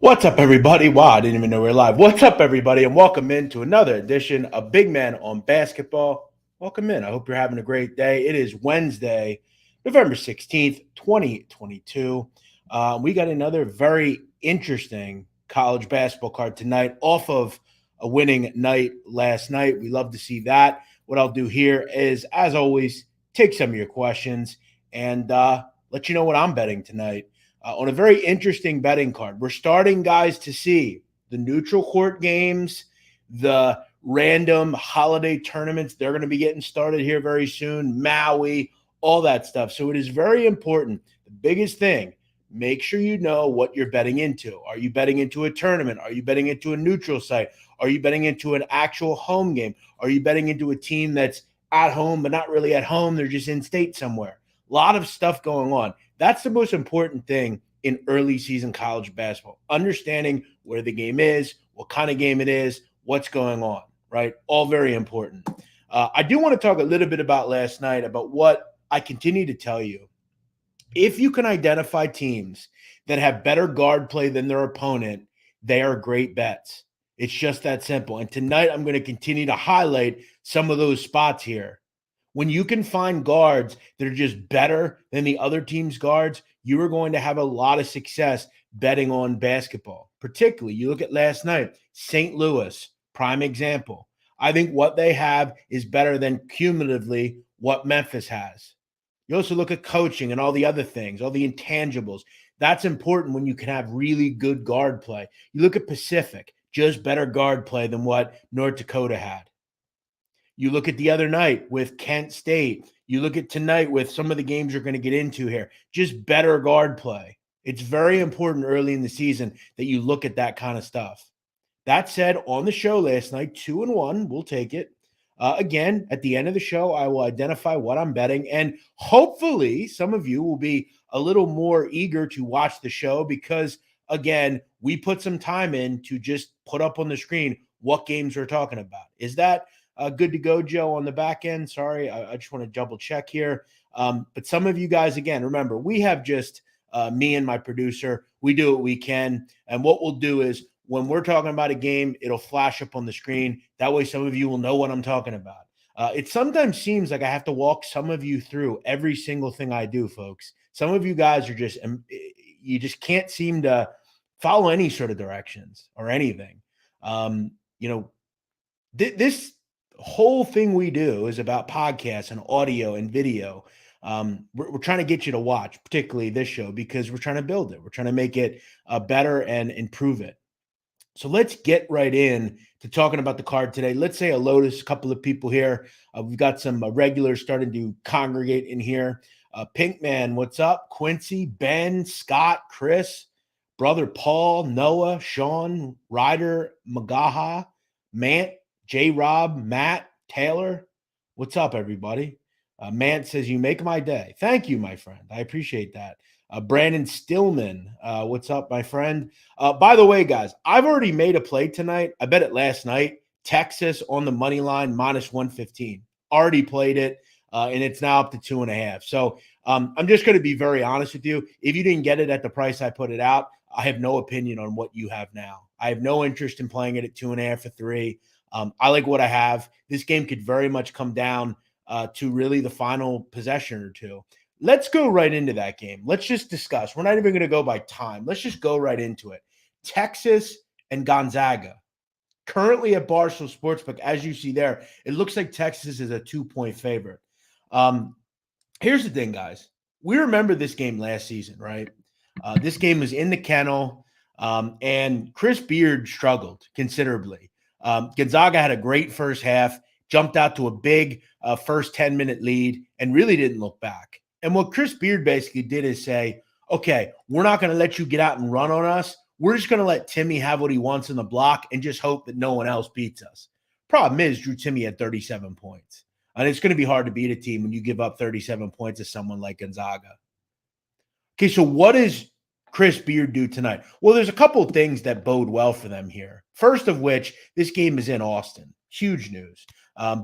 What's up, everybody? Wow, I didn't even know we were live. What's up, everybody? And welcome into another edition of Big Man on Basketball. Welcome in. I hope you're having a great day. It is Wednesday, November 16th, 2022. We got another very interesting college basketball card tonight off of a winning night last night. We love to see that. What I'll do here is, as always, take some of your questions and let you know what I'm betting tonight. On a very interesting betting card. We're starting, guys, to see the neutral court games, the random holiday tournaments. They're going to be getting started here very soon. Maui, all that stuff. So it is very important. The biggest thing, make sure you know what you're betting into. Are you betting into a tournament? Are you betting into a neutral site? Are you betting into an actual home game? Are you betting into a team that's at home but not really at home? They're just in state somewhere. A lot of stuff going on. That's the most important thing in early season college basketball. Understanding where the game is, what kind of game it is, what's going on, right? All very important. I do want to talk a little bit about last night, about what I continue to tell you. If you can identify teams that have better guard play than their opponent, they are great bets. It's just that simple. And tonight I'm going to continue to highlight some of those spots here. When you can find guards that are just better than the other team's guards, you are going to have a lot of success betting on basketball. Particularly, you look at last night, St. Louis, prime example. I think what they have is better than cumulatively what Memphis has. You also look at coaching and all the other things, all the intangibles. That's important when you can have really good guard play. You look at Pacific, just better guard play than what North Dakota had. You look at the other night with Kent State. You look at tonight with some of the games you're going to get into here. Just better guard play. It's very important early in the season that you look at that kind of stuff. That said, on the show last night, 2-1, we'll take it. Again, at the end of the show, I will identify what I'm betting. And hopefully some of you will be a little more eager to watch the show because, again, we put some time in to just put up on the screen what games we're talking about. Is that good to go, Joe, on the back end? Sorry, I just want to double check here. But some of you guys, again, remember, we have just me and my producer. We do what we can. And what we'll do is when we're talking about a game, it'll flash up on the screen. That way some of you will know what I'm talking about. It sometimes seems like I have to walk some of you through every single thing I do, folks. Some of you guys are just, you just can't seem to follow any sort of directions or anything. This whole thing we do is about podcasts and audio and video. We're trying to get you to watch, particularly this show, because we're trying to build it. We're trying to make it better and improve it. So let's get right in to talking about the card today. Let's say hello to a couple of people here. We've got some regulars starting to congregate in here. Pinkman, what's up? Quincy, Ben, Scott, Chris, brother Paul, Noah, Sean, Ryder, Magaha, Mant, J-Rob, Matt, Taylor. What's up, everybody? Mant says, you make my day. Thank you, my friend. I appreciate that. Brandon Stillman, what's up, my friend? By the way, guys, I've already made a play tonight. I bet it last night. Texas on the money line, -115. Already played it, and it's now up to 2.5. So I'm just going to be very honest with you. If you didn't get it at the price I put it out, I have no opinion on what you have now. I have no interest in playing it at 2.5 or 3. I like what I have. This game could very much come down to really the final possession or two. Let's go right into that game. Let's just discuss. We're not even going to go by time. Let's just go right into it. Texas and Gonzaga. Currently at Barstool Sportsbook, as you see there, it looks like Texas is a 2-point favorite. Here's the thing, guys. We remember this game last season, right? This game was in the kennel, and Chris Beard struggled considerably. Gonzaga had a great first half, jumped out to a big first 10-minute lead, and really didn't look back. And what Chris Beard basically did is say, okay, we're not going to let you get out and run on us. We're just going to let Timmy have what he wants in the block and just hope that no one else beats us. Problem is, Drew Timmy had 37 points. And it's going to be hard to beat a team when you give up 37 points to someone like Gonzaga. Okay, so what does Chris Beard do tonight? Well, there's a couple of things that bode well for them here. First of which, this game is in Austin. Huge news.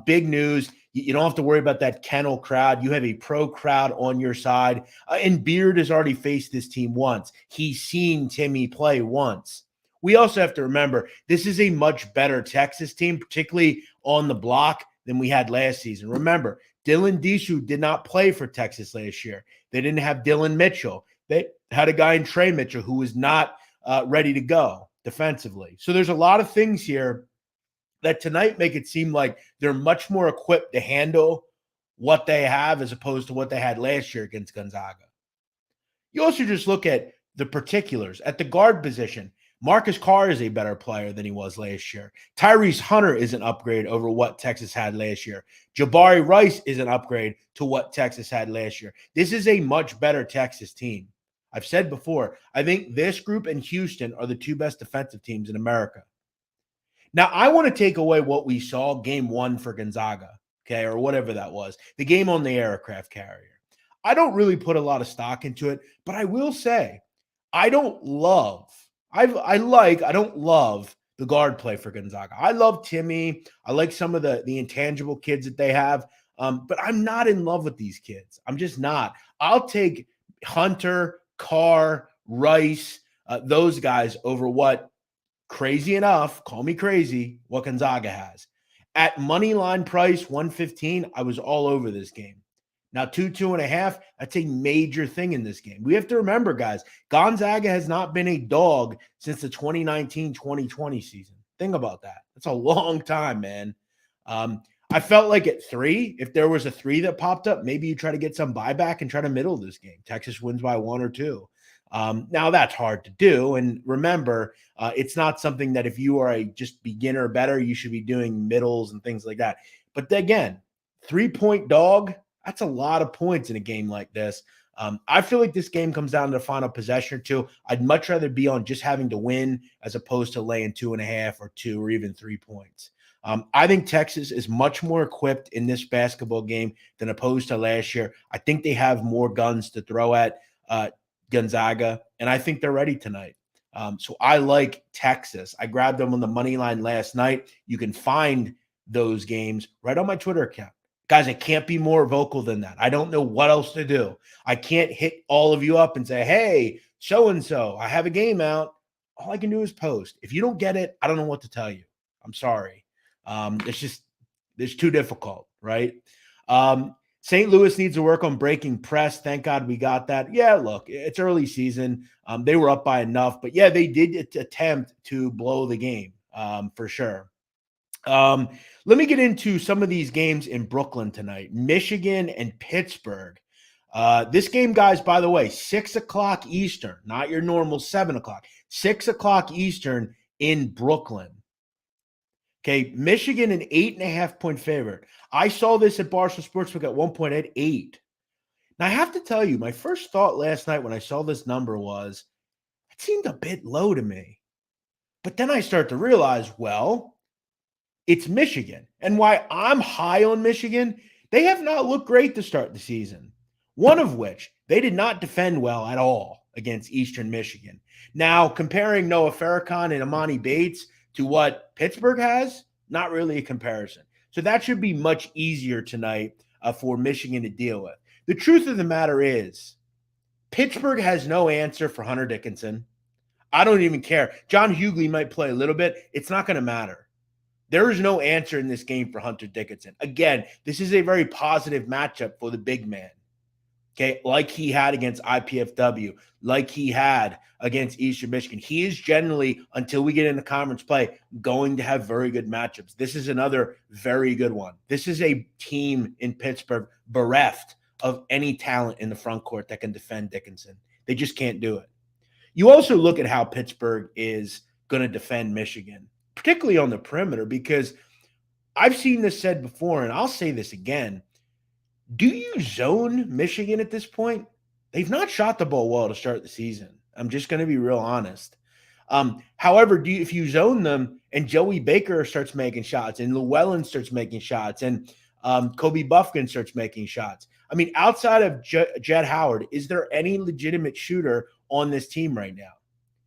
Big news. You don't have to worry about that kennel crowd. You have a pro crowd on your side. And Beard has already faced this team once. He's seen Timmy play once. We also have to remember this is a much better Texas team, particularly on the block, than we had last season. Remember, Dylan Disu did not play for Texas last year. They didn't have Dylan Mitchell. They had a guy in Trey Mitchell who was not ready to go defensively. So there's a lot of things here that tonight make it seem like they're much more equipped to handle what they have as opposed to what they had last year against Gonzaga. You also just look at the particulars. At the guard position, Marcus Carr is a better player than he was last year. Tyrese Hunter is an upgrade over what Texas had last year. Jabari Rice is an upgrade to what Texas had last year. This is a much better Texas team. I've said before, I think this group and Houston are the two best defensive teams in America. Now, I want to take away what we saw game 1 for Gonzaga, okay, or whatever that was, the game on the aircraft carrier. I don't really put a lot of stock into it, but I will say I don't love the guard play for Gonzaga. I love Timmy. I like some of the intangible kids that they have, but I'm not in love with these kids. I'm just not. I'll take Hunter, Carr, Rice, those guys over what, crazy enough, call me crazy, what Gonzaga has. At money line price, 115, I was all over this game. Now, 2.5, that's a major thing in this game. We have to remember, guys, Gonzaga has not been a dog since the 2019-2020 season. Think about that. That's a long time, man. I felt like at 3, if there was a 3 that popped up, maybe you try to get some buyback and try to middle this game. Texas wins by 1 or 2. Now, that's hard to do. And remember, it's not something that if you are a just beginner better, you should be doing middles and things like that. But again, 3-point dog, that's a lot of points in a game like this. I feel like this game comes down to the final possession or 2. I'd much rather be on just having to win as opposed to laying 2.5 or 2 or even 3 points. I think Texas is much more equipped in this basketball game than opposed to last year. I think they have more guns to throw at Gonzaga, and I think they're ready tonight. So I like Texas. I grabbed them on the money line last night. You can find those games right on my Twitter account. Guys, I can't be more vocal than that. I don't know what else to do. I can't hit all of you up and say, hey, so-and-so, I have a game out. All I can do is post. If you don't get it, I don't know what to tell you. I'm sorry. It's too difficult, right? St. Louis needs to work on breaking press. Thank God we got that. Yeah, look, it's early season. They were up by enough, but yeah, they did attempt to blow the game for sure. Let me get into some of these games in Brooklyn tonight. Michigan and Pittsburgh. This game, guys, by the way, 6 o'clock Eastern, not your normal 7 o'clock. 6 o'clock Eastern in Brooklyn. Okay, Michigan an 8.5-point favorite. I saw this at Barstool Sportsbook at one point at 8. Now, I have to tell you, my first thought last night when I saw this number was, it seemed a bit low to me. But then I start to realize, well, it's Michigan. And why I'm high on Michigan, they have not looked great to start the season. One of which, they did not defend well at all against Eastern Michigan. Now, comparing Noah Farrakhan and Amani Bates to what Pittsburgh has, not really a comparison. So that should be much easier tonight for Michigan to deal with. The truth of the matter is, Pittsburgh has no answer for Hunter Dickinson. I don't even care. John Hughley might play a little bit. It's not going to matter. There is no answer in this game for Hunter Dickinson. Again, this is a very positive matchup for the big man. Okay, like he had against IPFW, like he had against Eastern Michigan. He is generally, until we get into conference play, going to have very good matchups. This is another very good one. This is a team in Pittsburgh bereft of any talent in the front court that can defend Dickinson. They just can't do it. You also look at how Pittsburgh is going to defend Michigan, particularly on the perimeter, because I've seen this said before, and I'll say this again. Do you zone Michigan at this point? They've not shot the ball well to start the season. I'm just going to be real honest. However, if you zone them and Joey Baker starts making shots and Llewellyn starts making shots and Kobe Buffkin starts making shots, I mean, outside of Jett Howard, is there any legitimate shooter on this team right now?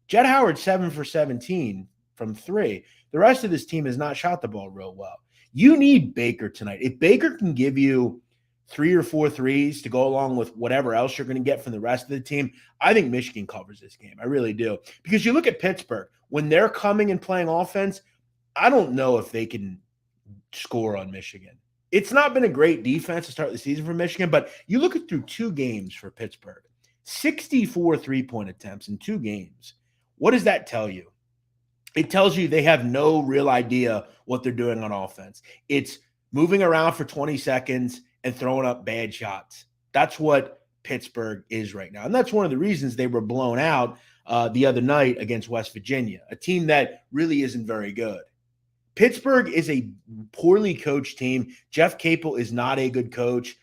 Jett Howard, 7 for 17 from 3. The rest of this team has not shot the ball real well. You need Baker tonight. If Baker can give you 3 or 4 threes to go along with whatever else you're going to get from the rest of the team, I think Michigan covers this game. I really do. Because you look at Pittsburgh, when they're coming and playing offense, I don't know if they can score on Michigan. It's not been a great defense to start the season for Michigan, but you look at through 2 games for Pittsburgh, 64 3-point attempts in 2 games. What does that tell you? It tells you they have no real idea what they're doing on offense. It's moving around for 20 seconds and throwing up bad shots. That's what Pittsburgh is right now. And that's one of the reasons they were blown out the other night against West Virginia, a team that really isn't very good. Pittsburgh is a poorly coached team. Jeff Capel is not a good coach.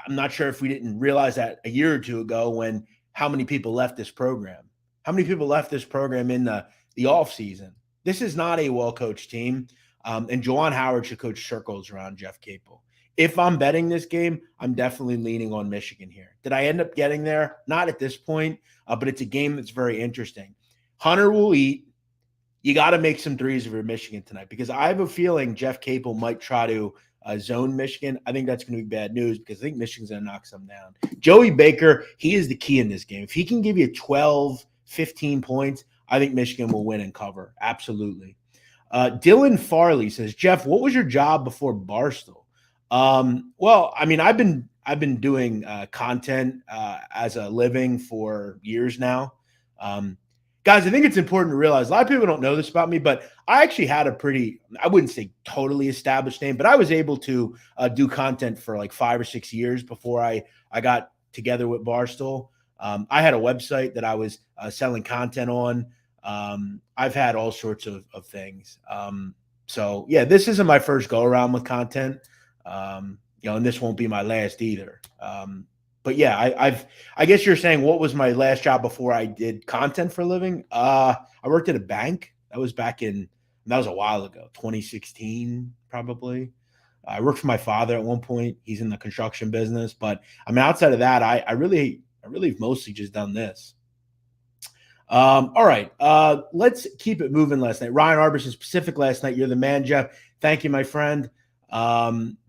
I'm not sure if we didn't realize that a year or 2 ago when how many people left this program. How many people left this program in the offseason? This is not a well-coached team, and Juwan Howard should coach circles around Jeff Capel. If I'm betting this game, I'm definitely leaning on Michigan here. Did I end up getting there? Not at this point, but it's a game that's very interesting. Hunter will eat. You got to make some threes for Michigan tonight because I have a feeling Jeff Capel might try to zone Michigan. I think that's going to be bad news because I think Michigan's going to knock some down. Joey Baker, he is the key in this game. If he can give you 12, 15 points, I think Michigan will win and cover. Absolutely. Dylan Farley says, Jeff, what was your job before Barstool? Well, I mean, I've been doing content as a living for years now. Guys, I think it's important to realize a lot of people don't know this about me, but I actually had a pretty, I wouldn't say totally established name, but I was able to do content for like 5 or 6 years before I got together with Barstool. I had a website that I was selling content on. I've had all sorts of things. So yeah, this isn't my first go around with content. And this won't be my last either. But yeah, I guess you're saying what was my last job before I did content for a living? I worked at a bank. That was that was a while ago, 2016 probably. I worked for my father at one point. He's in the construction business, but I mean, outside of that, I really have mostly just done this. All right. Let's keep it moving last night. Ryan Arbison, Pacific last night. You're the man, Jeff. Thank you, my friend.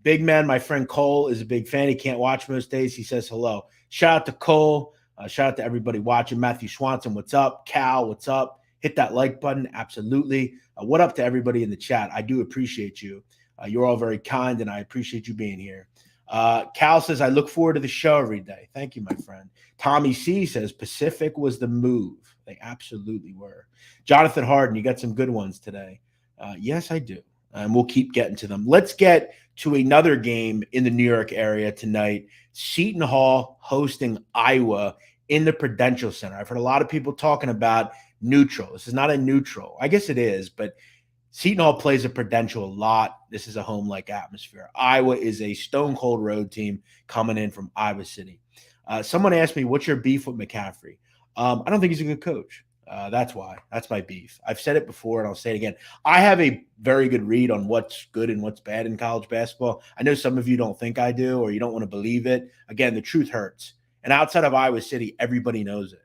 Big man, my friend Cole is a big fan. He can't watch most days. He says hello. Shout out to Cole. Shout out to everybody watching. Matthew Swanson, what's up? Cal, what's up? Hit that like button. Absolutely. What up to everybody in the chat? I do appreciate you. You're all very kind, and I appreciate you being here. Cal says, I look forward to the show every day. Thank you, my friend. Tommy C says, Pacific was the move. They absolutely were. Jonathan Harden, you got some good ones today. Yes, I do. And we'll keep getting to them. Let's get to another game in the New York area tonight. Seton Hall hosting Iowa in the Prudential Center. I've heard a lot of people talking about neutral. This is not a neutral. I guess it is, but Seton Hall plays a Prudential a lot. This is a home-like atmosphere. Iowa is a stone-cold road team coming in from Iowa City. Someone asked me, what's your beef with McCaffrey? I don't think he's a good coach. That's why. That's my beef. I've said it before, and I'll say it again. I have a very good read on what's good and what's bad in college basketball. I know some of you don't think I do, or you don't want to believe it. Again, the truth hurts. And outside of Iowa City, everybody knows it.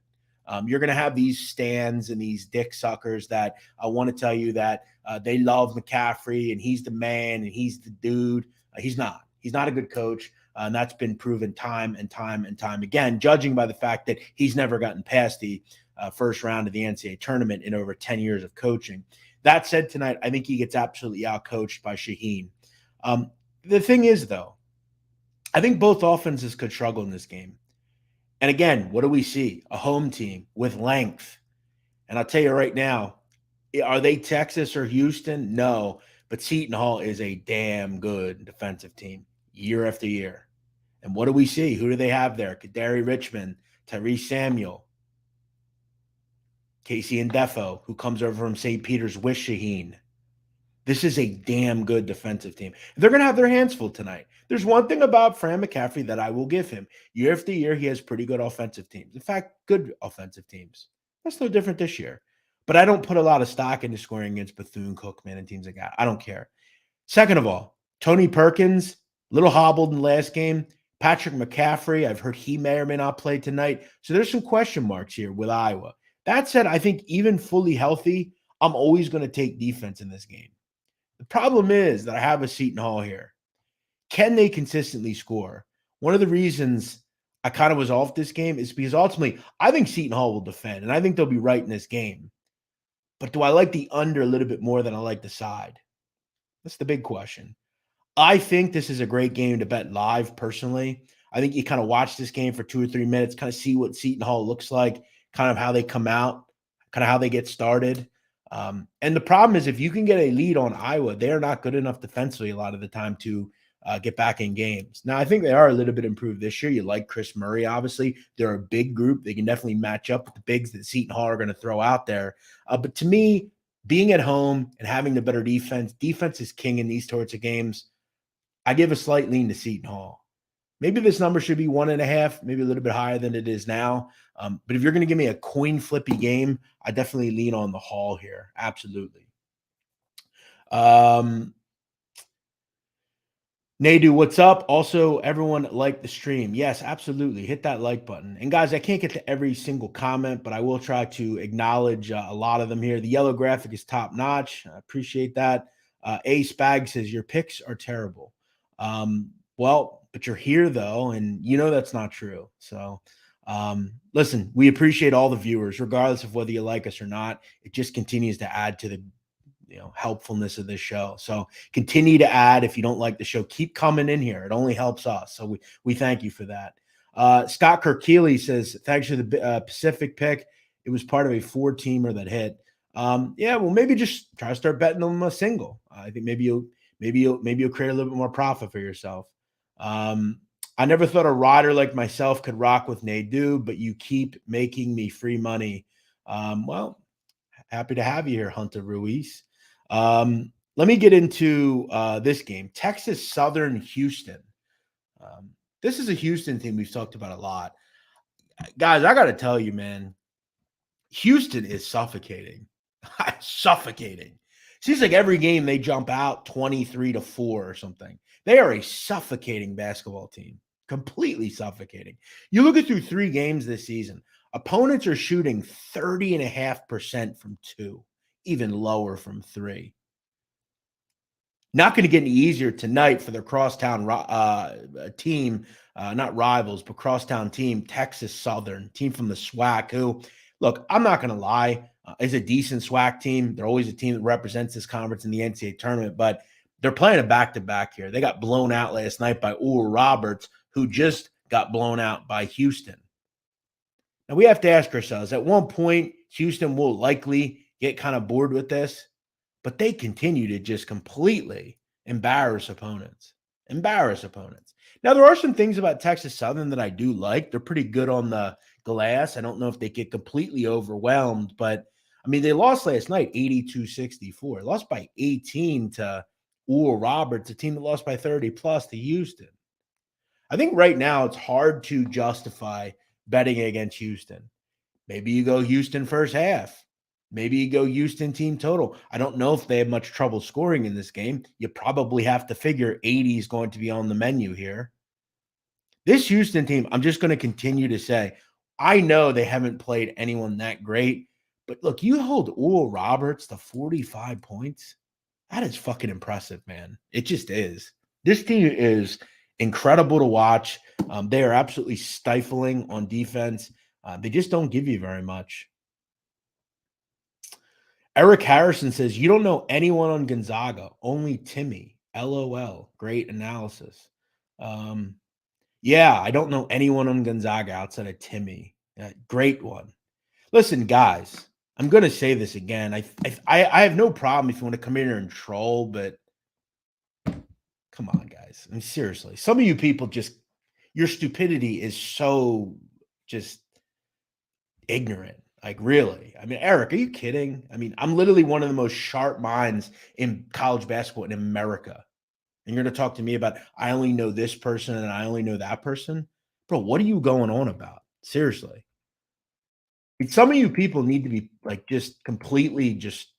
You're going to have these stands and these dick suckers that want to tell you that they love McCaffrey and he's the man and he's the dude. He's not. He's not a good coach. And that's been proven time and time and time again, judging by the fact that he's never gotten past the first round of the NCAA tournament in over 10 years of coaching. That said, tonight, I think he gets absolutely out-coached by Shaheen. The thing is, though, I think both offenses could struggle in this game. And again, what do we see? A home team with length. And I'll tell you right now, are they Texas or Houston? No. But Seton Hall is a damn good defensive team year after year. And what do we see? Who do they have there? Kadari Richmond, Tyrese Samuel, Casey Ndefo, who comes over from St. Peter's with Shaheen. This is a damn good defensive team. They're going to have their hands full tonight. There's one thing about Fran McCaffrey that I will give him. Year after year, he has pretty good offensive teams. In fact, good offensive teams. That's no different this year. But I don't put a lot of stock into scoring against Bethune-Cookman and teams like that. I don't care. Second of all, Tony Perkins, a little hobbled in the last game. Patrick McCaffrey, I've heard he may or may not play tonight. So there's some question marks here with Iowa. That said, I think even fully healthy, I'm always going to take defense in this game. The problem is that I have a Seton Hall here. can they consistently score? One of the reasons I kind of was off this game is because ultimately I think Seton Hall will defend, and I think they'll be right in this game. But do I like the under a little bit more than I like the side? That's the big question. I think this is a great game to bet live, personally. I think you kind of watch this game for 2 or 3 minutes, kind of see what Seton Hall looks like, kind of how they come out, kind of how they get started. And the problem is if you can get a lead on Iowa, they're not good enough defensively a lot of the time to get back in games. Now, I think they are a little bit improved this year. You like Chris Murray, obviously. They're a big group. They can definitely match up with the bigs that Seton Hall are going to throw out there. But to me, being at home and having the better defense is king in these sorts of games. I give a slight lean to Seton Hall. Maybe this number should be 1.5, maybe a little bit higher than it is now. But if you're going to give me a coin flippy game, I definitely lean on the Hall here. Absolutely. Nadu, what's up? Also, everyone like the stream. Yes, absolutely. Hit that like button. And guys, I can't get to every single comment, but I will try to acknowledge a lot of them here. The yellow graphic is top notch. I appreciate that. A Spag says, your picks are terrible. Well, but you're here though, and you know that's not true. So listen, we appreciate all the viewers, regardless of whether you like us or not. It just continues to add to the helpfulness of this show. So continue to add. If you don't like the show, keep coming in here. It only helps us. So we thank you for that. Scott Kirkhealy says, thanks for the Pacific pick. It was part of a 4-teamer that hit. Yeah, well, maybe just try to start betting them a single. I think maybe you'll create a little bit more profit for yourself. I never thought a rider like myself could rock with Nadu, but you keep making me free money. Well, happy to have you here, Hunter Ruiz. Let me get into this game. Texas Southern Houston. This is a Houston team we've talked about a lot. Guys, I got to tell you, man, Houston is suffocating. Suffocating. Seems like every game they jump out 23-4 or something. They are a suffocating basketball team. Completely suffocating. You look at through 3 games this season, opponents are shooting 30.5% from 2, even lower from 3. Not going to get any easier tonight for their crosstown team, not rivals, but crosstown team, Texas Southern, team from the SWAC, who, look, I'm not going to lie, is a decent SWAC team. They're always a team that represents this conference in the NCAA tournament, but they're playing a back-to-back here. They got blown out last night by Oral Roberts, who just got blown out by Houston. Now, we have to ask ourselves, at one point, Houston will likely get kind of bored with this, but they continue to just completely embarrass opponents. Now, there are some things about Texas Southern that I do like. They're pretty good on the glass. I don't know if they get completely overwhelmed, but, I mean, they lost last night 82-64. Lost by 18 to Oral Roberts, a team that lost by 30+ to Houston. I think right now it's hard to justify betting against Houston. Maybe you go Houston first half. Maybe you go Houston team total. I don't know if they have much trouble scoring in this game. You probably have to figure 80 is going to be on the menu here. This Houston team, I'm just going to continue to say, I know they haven't played anyone that great, but look, you hold Oral Roberts to 45 points. That is fucking impressive, man. It just is. This team is incredible to watch. They are absolutely stifling on defense. They just don't give you very much. Eric Harrison says, you don't know anyone on Gonzaga, only Timmy. LOL. Great analysis. Yeah, I don't know anyone on Gonzaga outside of Timmy. Great one. Listen, guys, I'm going to say this again. I have no problem if you want to come in here and troll, but come on, guys. I mean, seriously. Some of you people just, your stupidity is so just ignorant. Like, really? I mean, Eric, are you kidding? I mean, I'm literally one of the most sharp minds in college basketball in America. And you're going to talk to me about, I only know this person and I only know that person? Bro, what are you going on about? Seriously. Some of you people need to be like just completely just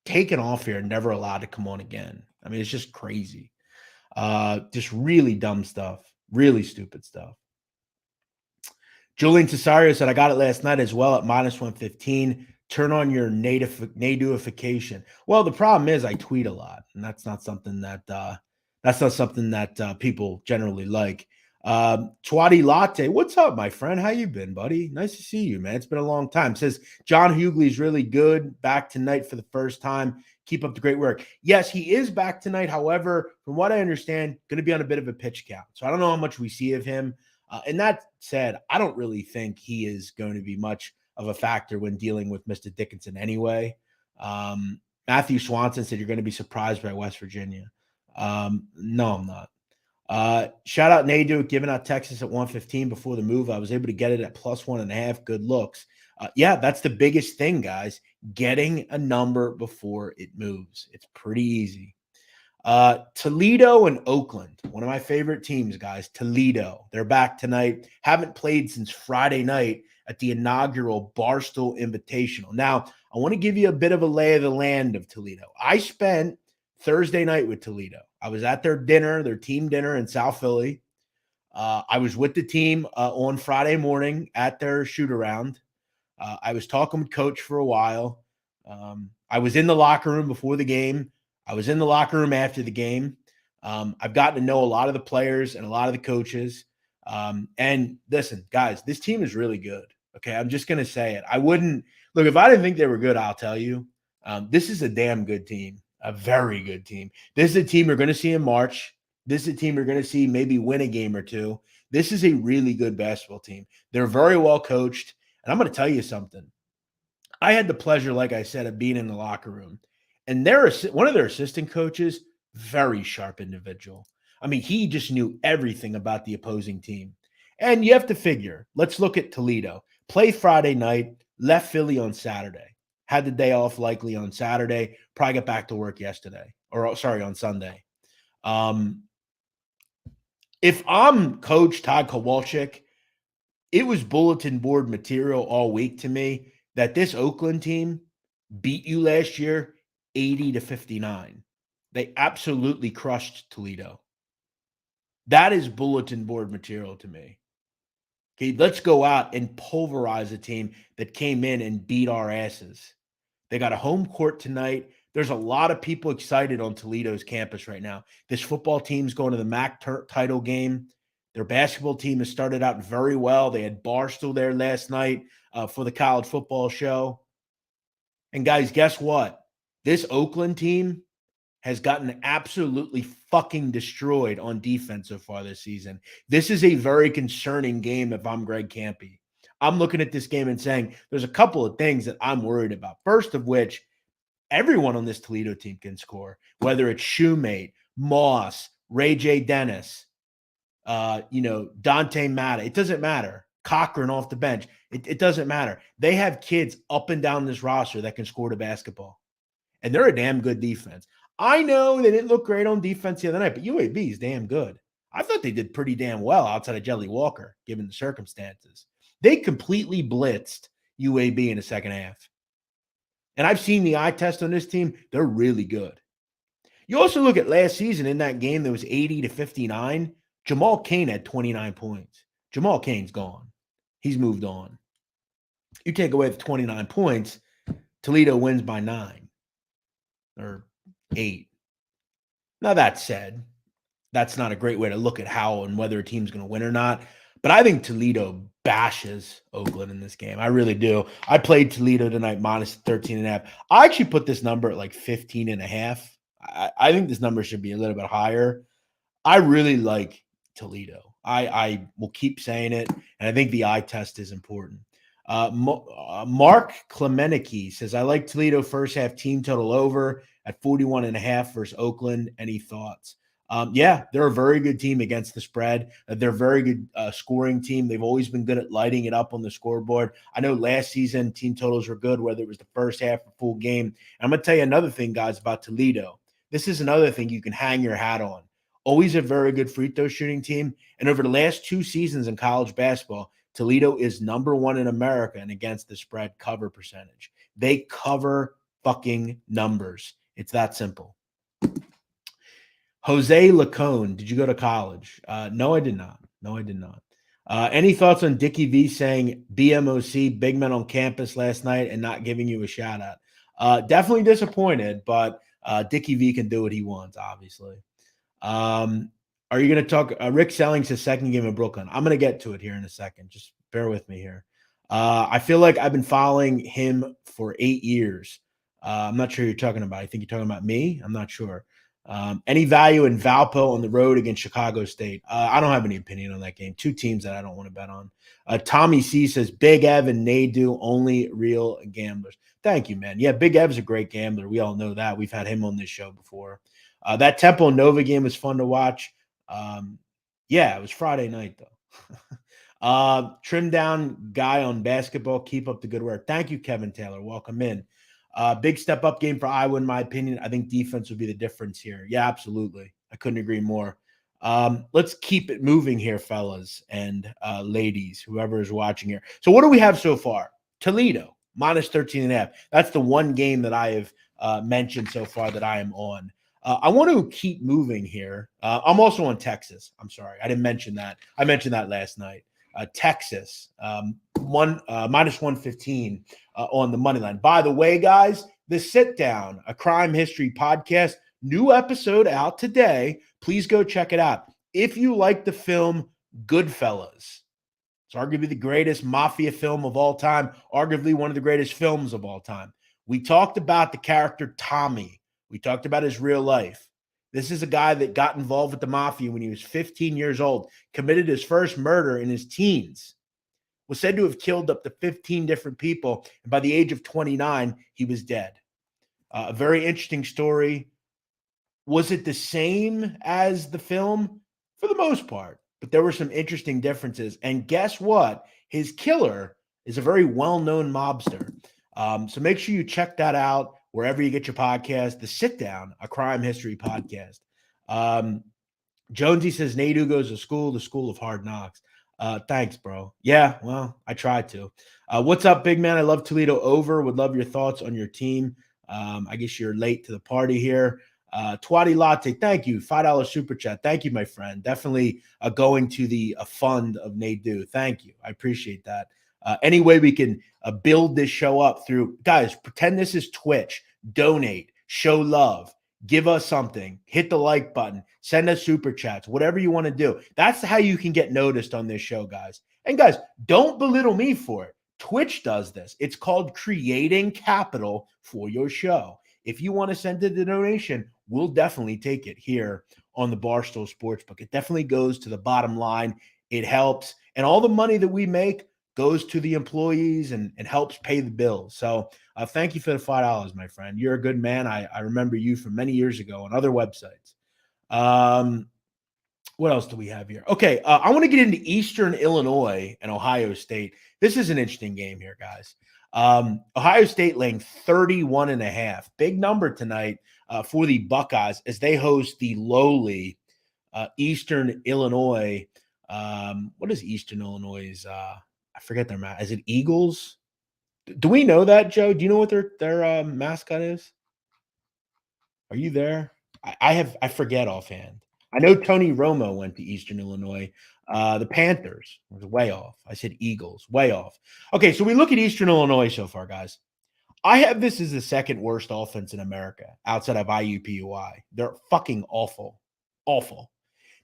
taken off here and never allowed to come on again. I mean, it's just crazy. Just really dumb stuff. Really stupid stuff. Julian Cesario said, I got it last night as well at -115. Turn on your Naduification. Well, the problem is I tweet a lot, and that's not something that That's not something that people generally like. Twatty Latte, what's up, my friend? How you been, buddy? Nice to see you, man. It's been a long time. Says John Hughley's really good. Back tonight for the first time. Keep up the great work. Yes, he is back tonight. However, from what I understand, going to be on a bit of a pitch count. So I don't know how much we see of him. And that said, I don't really think he is going to be much of a factor when dealing with Mr. Dickinson anyway. Matthew Swanson said you're going to be surprised by West Virginia. No, I'm not. Shout out Nadu, giving out Texas at 115 before the move. I was able to get it at +1.5. Good looks. Yeah, that's the biggest thing, guys. Getting a number before it moves. It's pretty easy. Toledo and Oakland, one of my favorite teams, guys. Toledo, they're back tonight. Haven't played since Friday night at the inaugural Barstool Invitational. Now, I want to give you a bit of a lay of the land of Toledo. I spent Thursday night with Toledo. I was at their dinner, their team dinner in South Philly. I was with the team on Friday morning at their shoot-around. I was talking with Coach for a while. I was in the locker room before the game. I was in the locker room after the game. I've gotten to know a lot of the players and a lot of the coaches. And listen, guys, this team is really good. Okay, I'm just going to say it. I wouldn't – look, if I didn't think they were good, I'll tell you. This is a damn good team, a very good team. This is a team you're going to see in March. This is a team you're going to see maybe win a game or two. This is a really good basketball team. They're very well coached. And I'm going to tell you something. I had the pleasure, like I said, of being in the locker room. And one of their assistant coaches, very sharp individual. I mean, he just knew everything about the opposing team. And you have to figure, let's look at Toledo. Play Friday night, left Philly on Saturday. Had the day off likely on Saturday. Probably got back to work yesterday. On Sunday. If I'm Coach Todd Kowalczyk, it was bulletin board material all week to me that this Oakland team beat you last year 80-59. They absolutely crushed Toledo. That is bulletin board material to me. Okay, let's go out and pulverize a team that came in and beat our asses. They got a home court tonight. There's a lot of people excited on Toledo's campus right now. This football team's going to the MAC title game. Their basketball team has started out very well. They had Barstool there last night for the college football show. And guys, guess what? This Oakland team has gotten absolutely fucking destroyed on defense so far this season. This is a very concerning game if I'm Greg Kampe. I'm looking at this game and saying there's a couple of things that I'm worried about. First of which, everyone on this Toledo team can score, whether it's Shoemate, Moss, Ray J. Dennis, Dante Matta. It doesn't matter. Cochran off the bench. It doesn't matter. They have kids up and down this roster that can score the basketball. And they're a damn good defense. I know they didn't look great on defense the other night, but UAB is damn good. I thought they did pretty damn well outside of Jelly Walker, given the circumstances. They completely blitzed UAB in the second half. And I've seen the eye test on this team. They're really good. You also look at last season in that game that was 80-59. Jamal Cain had 29 points. Jamal Cain's gone. He's moved on. You take away the 29 points, Toledo wins by 9 or 8. Now, that said, that's not a great way to look at how and whether a team's going to win or not. But I think Toledo bashes Oakland in this game. I really do. I played Toledo tonight minus 13.5. I actually put this number at like 15.5. I think this number should be a little bit higher. I really like Toledo. I will keep saying it, and I think the eye test is important. Mark Klemeniki says, I like Toledo first half team total over at 41.5 versus Oakland. Any thoughts? Yeah, they're a very good team against the spread. They're a very good scoring team. They've always been good at lighting it up on the scoreboard. I know last season team totals were good, whether it was the first half or full game. And I'm going to tell you another thing, guys, about Toledo. This is another thing you can hang your hat on. Always a very good free throw shooting team. And over the last 2 seasons in college basketball, Toledo is number 1 in America and against the spread cover percentage. They cover fucking numbers. It's that simple. Jose Lacone, did you go to college? No, I did not. Any thoughts on Dickie V saying BMOC, big men on campus last night and not giving you a shout out? Definitely disappointed, but Dickie V can do what he wants, obviously. Are you going to talk? Rick Selling's his second game in Brooklyn. I'm going to get to it here in a second. Just bear with me here. I feel like I've been following him for 8 years. I'm not sure who you're talking about. I think you're talking about me. I'm not sure. Any value in Valpo on the road against Chicago State? I don't have any opinion on that game. Two teams that I don't want to bet on. Tommy C says, Big Ev and Nadu, only real gamblers. Thank you, man. Yeah, Big Ev's a great gambler. We all know that. We've had him on this show before. That Temple Nova game was fun to watch. Yeah, it was Friday night, though. Trim down guy on basketball. Keep up the good work. Thank you, Kevin Taylor. Welcome in. Big step up game for Iowa, in my opinion. I think defense would be the difference here. Yeah, absolutely. I couldn't agree more. Let's keep it moving here, fellas and ladies, whoever is watching here. So what do we have so far? Toledo, minus 13.5. That's the one game that I have mentioned so far that I am on. I want to keep moving here. I'm also on Texas. I'm sorry. I didn't mention that. I mentioned that last night. Texas, minus 115 on the money line. By the way, guys, the Sit Down, a crime history podcast, new episode out today. Please go check it out. If you like the film Goodfellas, it's arguably the greatest mafia film of all time, arguably one of the greatest films of all time. We talked about the character Tommy. We talked about his real life. This is a guy that got involved with the mafia when he was 15 years old, committed his first murder in his teens, was said to have killed up to 15 different people, and by the age of 29, he was dead. A very interesting story. Was it the same as the film? For the most part, but there were some interesting differences. And guess what? His killer is a very well-known mobster. So make sure you check that out wherever you get your podcast. The Sit Down, a crime history podcast. Jonesy says Nadu goes to the school of hard knocks. Thanks, bro. Yeah, well, I tried to. What's up, big man? I love Toledo over. Would love your thoughts on your team. I guess you're late to the party here. Twatty Latte, thank you. $5 super chat. Thank you, my friend. Definitely going to the fund of Nadu. Thank you. I appreciate that. Any way we can build this show up through, guys, pretend this is Twitch. Donate, show love, give us something, hit the like button, send us super chats, whatever you want to do. That's how you can get noticed on this show, guys. And guys, don't belittle me for it. Twitch does this. It's called creating capital for your show. If you want to send it a donation, we'll definitely take it here on the Barstool Sportsbook. It definitely goes to the bottom line. It helps. And all the money that we make goes to the employees and helps pay the bills. So thank you for the $5, my friend. You're a good man. I remember you from many years ago on other websites. What else do we have here? Okay, I want to get into Eastern Illinois and Ohio State. This is an interesting game here, guys. Ohio State laying 31.5. Big number tonight for the Buckeyes as they host the lowly Eastern Illinois. What is Eastern Illinois'? I forget their mascot. Is it Eagles? Do we know that, Joe? Do you know what their mascot is? Are you there? I forget offhand. I know Tony Romo went to Eastern Illinois. The Panthers was way off. I said Eagles, way off. Okay, so we look at Eastern Illinois so far, guys. I have this as the second worst offense in America outside of IUPUI. They're fucking awful. Awful.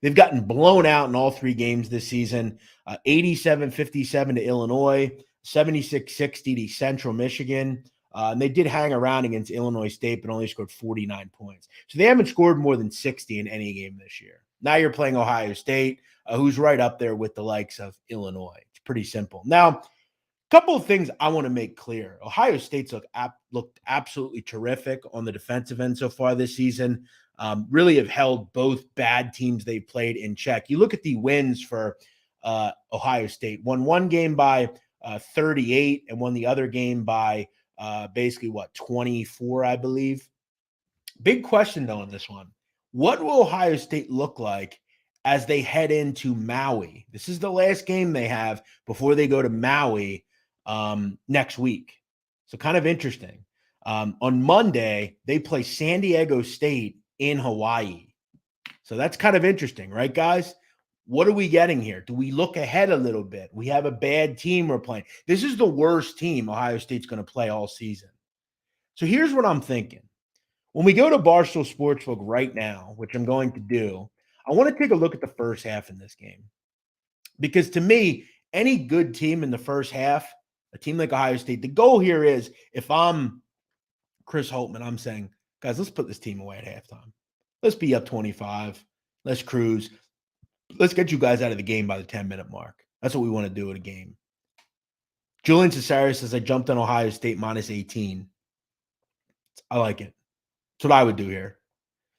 They've gotten blown out in all three games this season. 87-57 to Illinois, 76-60 to Central Michigan. And they did hang around against Illinois State, but only scored 49 points. So they haven't scored more than 60 in any game this year. Now you're playing Ohio State, who's right up there with the likes of Illinois. It's pretty simple. Now, a couple of things I want to make clear. Ohio State's looked absolutely terrific on the defensive end so far this season. Really have held both bad teams they've played in check. You look at the wins for Ohio State. Won one game by 38 and won the other game by basically 24, I believe. Big question, though, on this one. What will Ohio State look like as they head into Maui? This is the last game they have before they go to Maui next week. So kind of interesting. On Monday, they play San Diego State in Hawaii. So that's kind of interesting, right, guys? What are we getting here? Do we look ahead a little bit? We have a bad team we're playing. This is the worst team Ohio State's going to play all season. So here's what I'm thinking. When we go to Barstool Sportsbook right now, which I'm going to do, I want to take a look at the first half in this game. Because to me, any good team in the first half, a team like Ohio State, the goal here is if I'm Chris Holtman, I'm saying, guys, let's put this team away at halftime. Let's be up 25. Let's cruise. Let's get you guys out of the game by the 10-minute mark. That's what we want to do in a game. Julian Cesario says I jumped on Ohio State minus 18. I like it. That's what I would do here.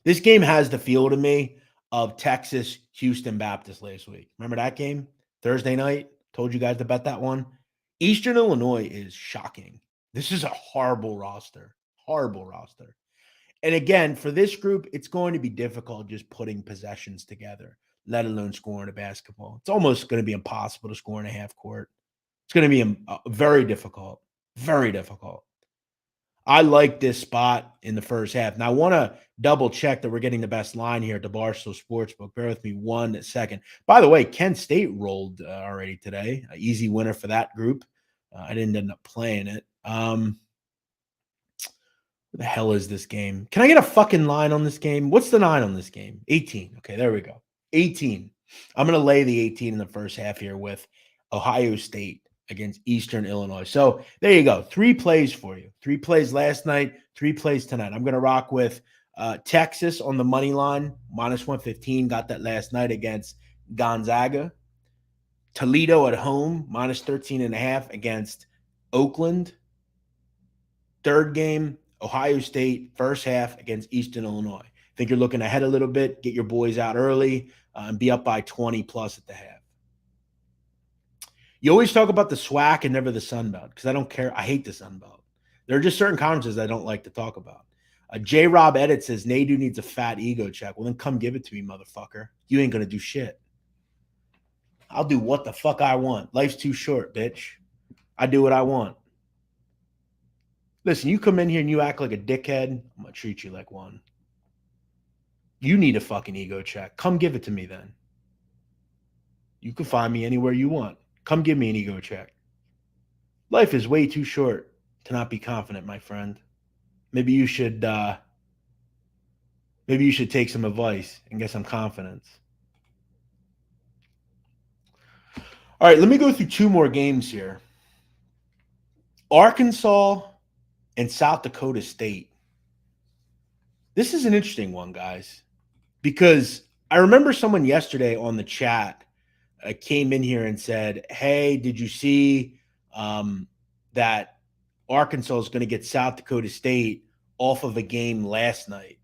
This game has the feel to me of Texas, Houston Baptist last week. Remember that game? Thursday night? Told you guys to bet that one. Eastern Illinois is shocking. This is a horrible roster. Horrible roster. And again, for this group, it's going to be difficult just putting possessions together, let alone scoring a basketball. It's almost going to be impossible to score in a half court. It's going to be very difficult. Very difficult. I like this spot in the first half. Now, I want to double check that we're getting the best line here at the Barstool Sportsbook. Bear with me 1 second. By the way, Kent State rolled already today. An easy winner for that group. I didn't end up playing it. What the hell is this game? Can I get a fucking line on this game? What's the line on this game? 18. Okay, there we go. 18. I'm going to lay the 18 in the first half here with Ohio State against Eastern Illinois. So there you go. 3 plays for you. 3 plays last night, 3 plays tonight. I'm going to rock with Texas on the money line, minus 115. Got that last night against Gonzaga. Toledo at home, minus 13.5 against Oakland. Third game, Ohio State, first half against Eastern Illinois. I think you're looking ahead a little bit. Get your boys out early and be up by 20 plus at the half. You always talk about the SWAC and never the Sun Belt because I don't care. I hate the Sun Belt. There are just certain conferences I don't like to talk about. J. Rob Edit says, Nadu needs a fat ego check. Well, then come give it to me, motherfucker. You ain't going to do shit. I'll do what the fuck I want. Life's too short, bitch. I do what I want. Listen, you come in here and you act like a dickhead, I'm going to treat you like one. You need a fucking ego check. Come give it to me then. You can find me anywhere you want. Come give me an ego check. Life is way too short to not be confident, my friend. Maybe you should take some advice and get some confidence. All right, let me go through 2 more games here. Arkansas and South Dakota State. This is an interesting one, guys, because I remember someone yesterday on the chat came in here and said, hey, did you see that Arkansas is going to get South Dakota State off of a game last night?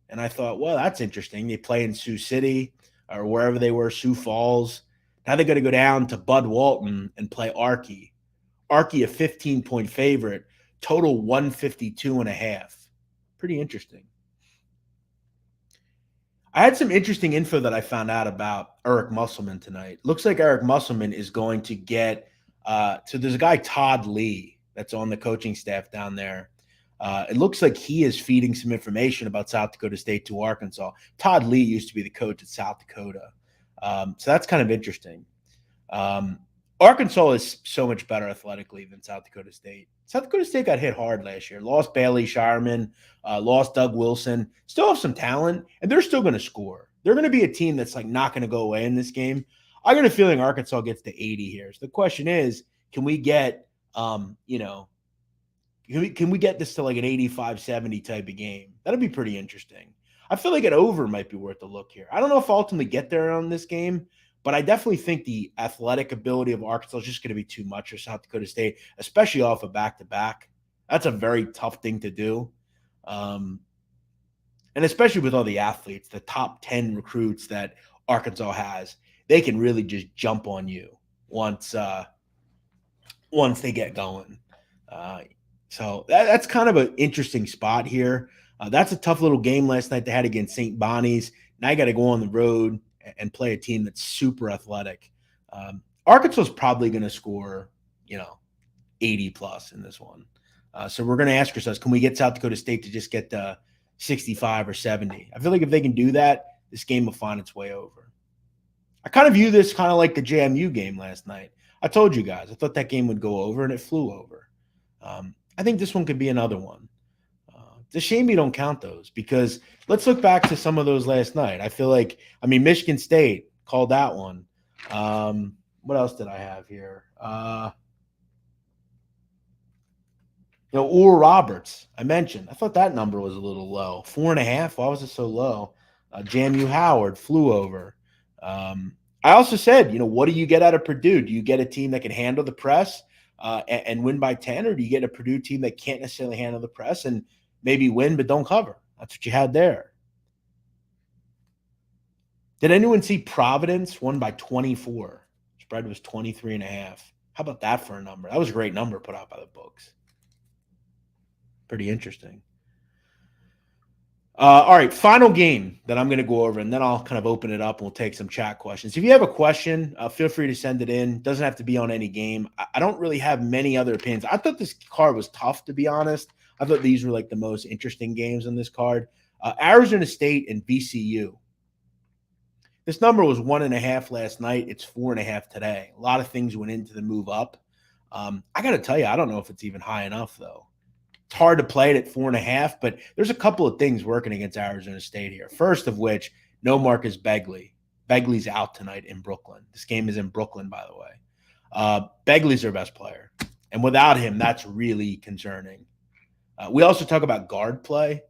And I thought, well, that's interesting. They play in Sioux City or wherever they were, Sioux Falls. Now they're going to go down to Bud Walton and play Arky. Arky, a 15-point favorite, total 152.5. Pretty interesting. I had some interesting info that I found out about Eric Musselman tonight. Looks like Eric Musselman is going to get so there's a guy, Todd Lee, that's on the coaching staff down there. It looks like he is feeding some information about South Dakota State to Arkansas. Todd Lee used to be the coach at South Dakota. So that's kind of interesting. Arkansas is so much better athletically than South Dakota State. South Dakota State got hit hard last year. Lost Bailey Shireman, lost Doug Wilson. Still have some talent, and they're still going to score. They're going to be a team that's like not going to go away in this game. I got a feeling Arkansas gets to 80 here. So the question is, can we get, can we get this to like an 85-70 type of game? That'll be pretty interesting. I feel like an over might be worth a look here. I don't know if I'll ultimately get there on this game, but I definitely think the athletic ability of Arkansas is just going to be too much for South Dakota State, especially off a back-to-back. That's a very tough thing to do. And especially with all the athletes, the top 10 recruits that Arkansas has, they can really just jump on you once they get going. So that's kind of an interesting spot here. That's a tough little game last night they had against St. Bonnie's. Now you got to go on the road and play a team that's super athletic. Arkansas is probably going to score, 80 plus in this one. So we're going to ask ourselves, can we get South Dakota State to just get 65 or 70? I feel like if they can do that, this game will find its way over. I kind of view this kind of like the JMU game last night. I told you guys, I thought that game would go over, and it flew over. I think this one could be another one. It's a shame you don't count those because let's look back to some of those last night. I feel like, Michigan State called that one. What else did I have here? Oral Roberts, I mentioned. I thought that number was a little low. 4.5. Why was it so low? JMU Howard flew over. I also said, what do you get out of Purdue? Do you get a team that can handle the press and win by 10, or do you get a Purdue team that can't necessarily handle the press and maybe win but don't cover? That's what you had there. Did anyone see Providence won by 24? Spread was 23.5. How about that for a number? That was a great number put out by the books. Pretty interesting. All right, final game that I'm going to go over, and then I'll kind of open it up and we'll take some chat questions. If you have a question, feel free to send it in. Doesn't have to be on any game. I don't really have many other opinions. I thought this card was tough, to be honest. I thought these were like the most interesting games on this card. Arizona State and VCU. This number was 1.5 last night. It's 4.5 today. A lot of things went into the move up. I got to tell you, I don't know if it's even high enough, though. It's hard to play it at 4.5, but there's a couple of things working against Arizona State here. First of which, no Marcus Begley. Begley's out tonight in Brooklyn. This game is in Brooklyn, by the way. Begley's their best player. And without him, that's really concerning. We also talk about guard play.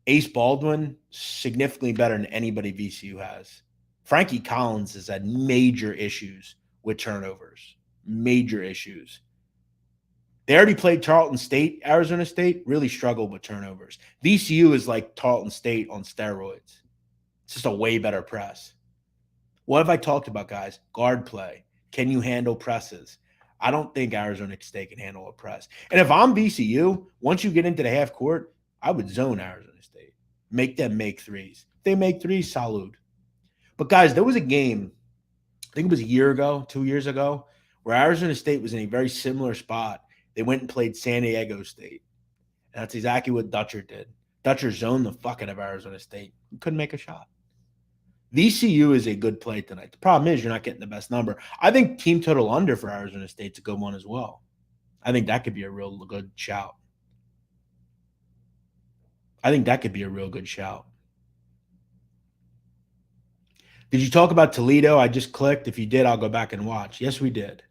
Ace Baldwin, significantly better than anybody VCU has. Frankie Collins has had major issues with turnovers. Major issues. They already played Tarleton State. Arizona State really struggled with turnovers. VCU is like Tarleton State on steroids. It's just a way better press. What have I talked about, guys? Guard play. Can you handle presses? I don't think Arizona State can handle a press. And if I'm VCU, once you get into the half court, I would zone Arizona State. Make them make threes. If they make threes, salute. But, guys, there was a game, I think it was a year ago, 2 years ago, where Arizona State was in a very similar spot. They went and played San Diego State. And that's exactly what Dutcher did. Dutcher zoned the fuck out of Arizona State. He couldn't make a shot. VCU is a good play tonight. The problem is you're not getting the best number. I think team total under for Arizona State's a good one as well. I think that could be a real good shout. Did you talk about Toledo? I just clicked. If you did, I'll go back and watch. Yes, we did.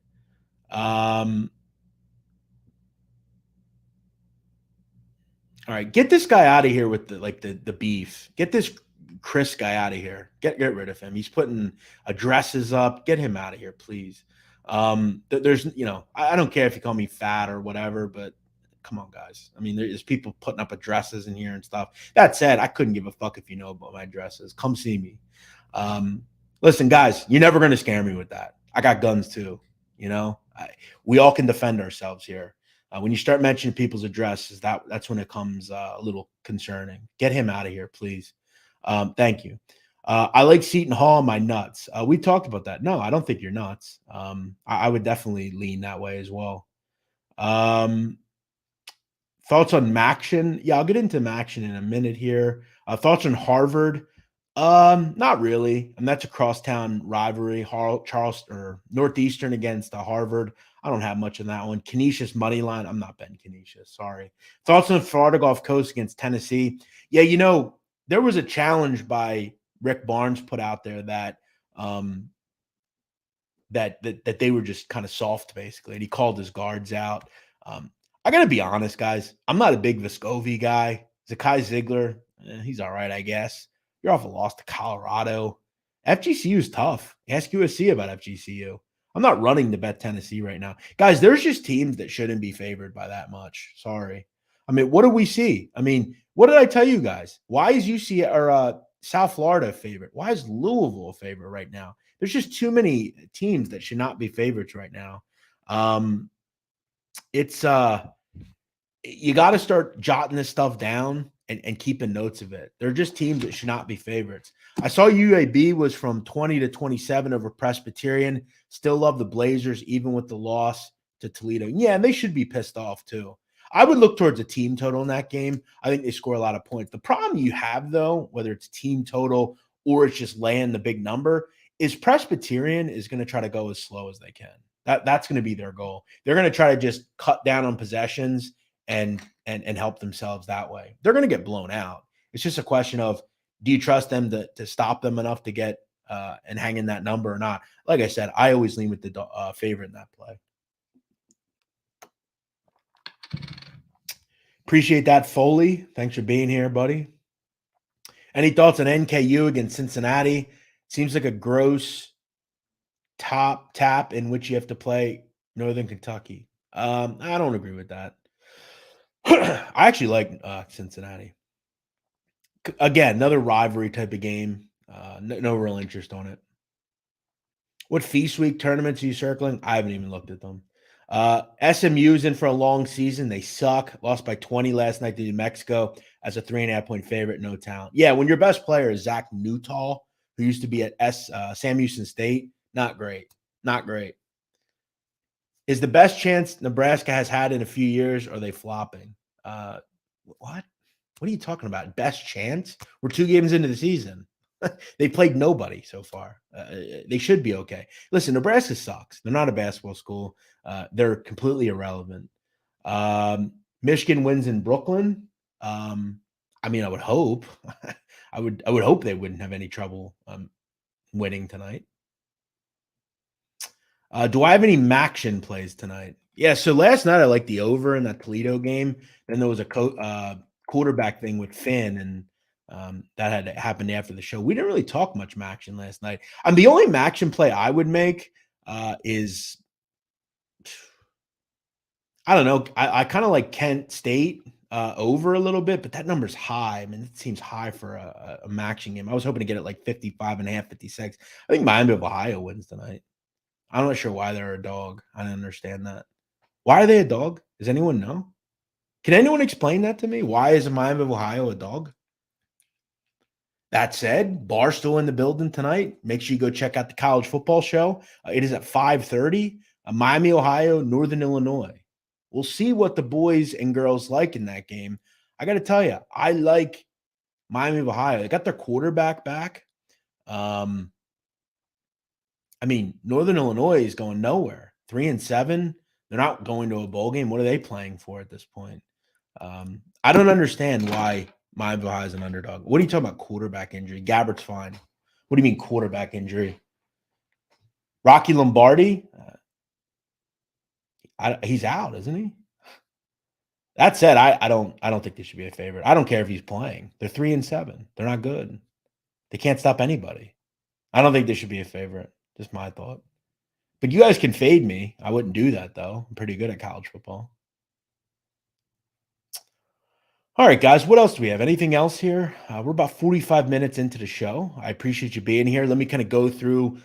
All right, get this guy out of here with the beef. Get this Chris guy out of here. Get rid of him. He's putting addresses up. Get him out of here, please. There's, I don't care if you call me fat or whatever, but come on, guys. I mean, there's people putting up addresses in here and stuff. That said, I couldn't give a fuck if you know about my addresses. Come see me. Listen, guys, you're never going to scare me with that. I got guns too. We all can defend ourselves here. When you start mentioning people's addresses, that's when it comes a little concerning. Get him out of here, please. Thank you. I like Seton Hall. My nuts. We talked about that. No, I don't think you're nuts. I would definitely lean that way as well. Thoughts on Maction? Yeah, I'll get into Maction in a minute here. Thoughts on Harvard? Not really. And that's a crosstown rivalry. Charleston or Northeastern against Harvard. I don't have much in that one. Canisius money line. I'm not betting Canisius. Sorry. Thoughts on Florida Gulf Coast against Tennessee? Yeah, there was a challenge by Rick Barnes put out there that that they were just kind of soft, basically. And he called his guards out. I got to be honest, guys. I'm not a big Vescovi guy. Zakai Ziegler, he's all right, I guess. You're off a loss to Colorado. FGCU is tough. Ask USC about FGCU. I'm not running to bet Tennessee right now. Guys, there's just teams that shouldn't be favored by that much. Sorry. I mean, what do we see? I mean, what did I tell you guys? Why is UC or South Florida a favorite? Why is Louisville a favorite right now? There's just too many teams that should not be favorites right now. You got to start jotting this stuff down and keeping notes of it. They're just teams that should not be favorites. I saw UAB was from 20 to 27 over Presbyterian. Still love the Blazers, even with the loss to Toledo. Yeah, and they should be pissed off too. I would look towards a team total in that game. I think they score a lot of points. The problem you have, though, whether it's team total or it's just laying the big number, is Presbyterian is going to try to go as slow as they can. That's going to be their goal. They're going to try to just cut down on possessions and help themselves that way. They're going to get blown out. It's just a question of, do you trust them to stop them enough to get and hang in that number or not? Like I said, I always lean with the favorite in that play. Appreciate that, Foley. Thanks for being here, buddy. Any thoughts on NKU against Cincinnati? Seems like a gross top tap in which you have to play Northern Kentucky. I don't agree with that. I actually like Cincinnati. Again, another rivalry type of game. No real interest on it. What Feast Week tournaments are you circling? I haven't even looked at them. SMU's in for a long season. They suck. Lost by 20 last night to New Mexico as a 3.5-point favorite. No talent. Yeah, when your best player is Zach Newtall, who used to be at Sam Houston State, not great. Not great. Is the best chance Nebraska has had in a few years, or are they flopping? What? What are you talking about? Best chance? We're 2 games into the season. They played nobody so far. They should be okay. Listen, Nebraska sucks. They're not a basketball school. They're completely irrelevant. Michigan wins in Brooklyn. I mean, I would hope. I would hope they wouldn't have any trouble winning tonight. Do I have any Maction plays tonight? Yeah, so last night I liked the over in that Toledo game. Then there was a quarterback thing with Finn, and that had happened after the show. We didn't really talk much Maction last night. The only Maction play I would make is, I don't know. I kind of like Kent State over a little bit, but that number's high. I mean, it seems high for a Maction game. I was hoping to get it like 55.5, 56. I think Miami of Ohio wins tonight. I'm not sure why they're a dog. I don't understand that. Why are they a dog? Does anyone know? Can anyone explain that to me? Why is Miami of Ohio a dog? That said, Barstool in the building tonight. Make sure you go check out the college football show. It is at 5:30. Miami, Ohio, Northern Illinois. We'll see what the boys and girls like in that game. I got to tell you, I like Miami of Ohio. They got their quarterback back. I mean, Northern Illinois is going nowhere. 3-7. They're not going to a bowl game. What are they playing for at this point? I don't understand why Miami of Ohio is an underdog. What are you talking about? Quarterback injury. Gabbert's fine. What do you mean quarterback injury? Rocky Lombardi? He's out, isn't he? That said, I don't think they should be a favorite. I don't care if he's playing. They're 3-7. They're not good. They can't stop anybody. I don't think they should be a favorite. Just my thought. But you guys can fade me. I wouldn't do that, though. I'm pretty good at college football. All right, guys, what else do we have? Anything else here? We're about 45 minutes into the show. I appreciate you being here. Let me kind of go through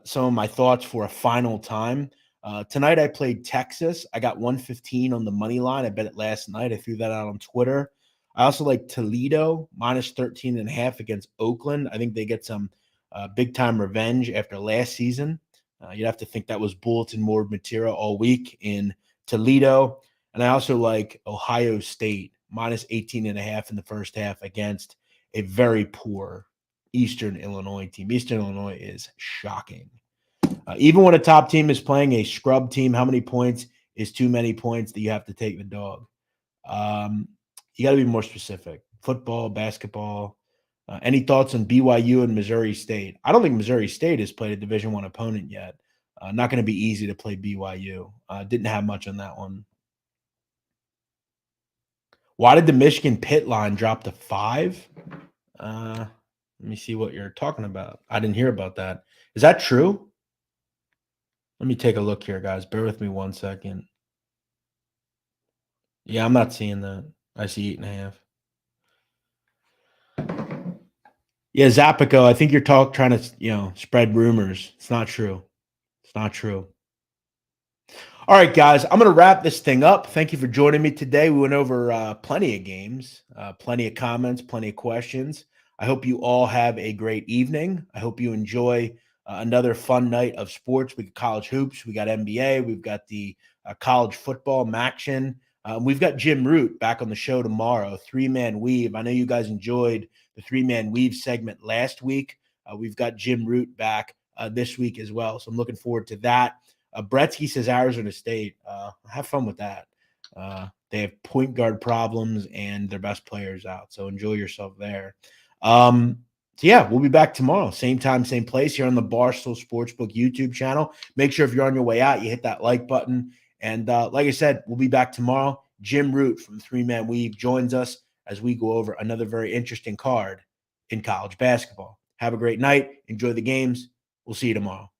some of my thoughts for a final time. Tonight I played Texas. I got 115 on the money line. I bet it last night. I threw that out on Twitter. I also like Toledo, minus 13.5 against Oakland. I think they get some big-time revenge after last season. You'd have to think that was bulletin board material all week in Toledo. And I also like Ohio State, minus 18.5 in the first half against a very poor Eastern Illinois team. Eastern Illinois is shocking. Even when a top team is playing a scrub team, how many points is too many points that you have to take the dog? You got to be more specific. Football, basketball. Any thoughts on BYU and Missouri State? I don't think Missouri State has played a Division I opponent yet. Not going to be easy to play BYU. Didn't have much on that one. Why did the Michigan Pitt line drop to 5? Let me see what you're talking about. I didn't hear about that. Is that true? Let me take a look here, guys. Bear with me 1 second. Yeah, I'm not seeing that. I see 8.5. Yeah, Zapico, I think you're trying to, spread rumors. It's not true. It's not true. All right, guys, I'm going to wrap this thing up. Thank you for joining me today. We went over plenty of games, plenty of comments, plenty of questions. I hope you all have a great evening. I hope you enjoy another fun night of sports. We got college hoops. We got NBA. We've got the college football, Maction. We've got Jim Root back on the show tomorrow, 3-man weave. I know you guys enjoyed the 3-man weave segment last week. We've got Jim Root back this week as well. So I'm looking forward to that. Bretsky says Arizona State. Have fun with that. They have point guard problems and their best players out. So enjoy yourself there. So yeah, we'll be back tomorrow. Same time, same place here on the Barstool Sportsbook YouTube channel. Make sure if you're on your way out, you hit that like button. And like I said, we'll be back tomorrow. Jim Root from Three Man Weave joins us as we go over another very interesting card in college basketball. Have a great night. Enjoy the games. We'll see you tomorrow.